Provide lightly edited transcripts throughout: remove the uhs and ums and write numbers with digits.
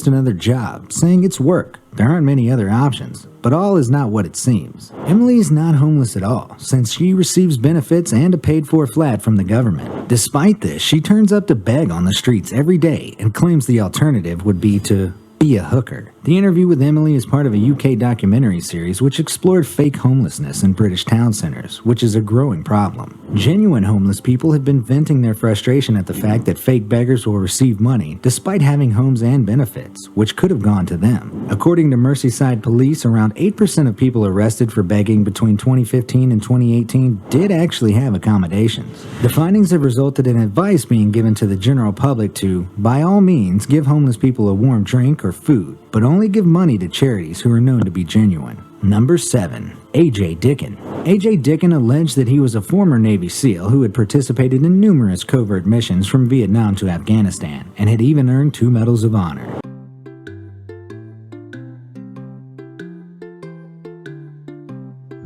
just another job, saying it's work. There aren't many other options, but all is not what it seems. Emily is not homeless at all, since she receives benefits and a paid-for flat from the government. Despite this, she turns up to beg on the streets every day and claims the alternative would be to be a hooker. The interview with Emily is part of a UK documentary series which explored fake homelessness in British town centers, which is a growing problem. Genuine homeless people have been venting their frustration at the fact that fake beggars will receive money despite having homes and benefits, which could have gone to them. According to Merseyside police, around 8% of people arrested for begging between 2015 and 2018 did actually have accommodations. The findings have resulted in advice being given to the general public to, by all means, give homeless people a warm drink or food, but only give money to charities who are known to be genuine. Number 7. A.J. Dickin. A.J. Dickin alleged that he was a former Navy SEAL who had participated in numerous covert missions from Vietnam to Afghanistan and had even earned 2 medals of honor.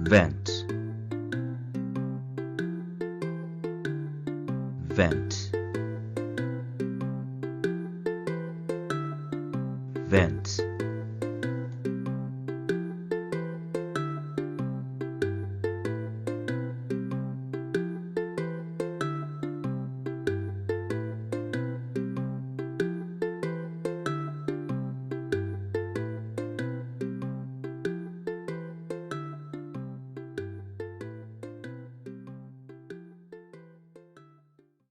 vɛnt, vɛnt.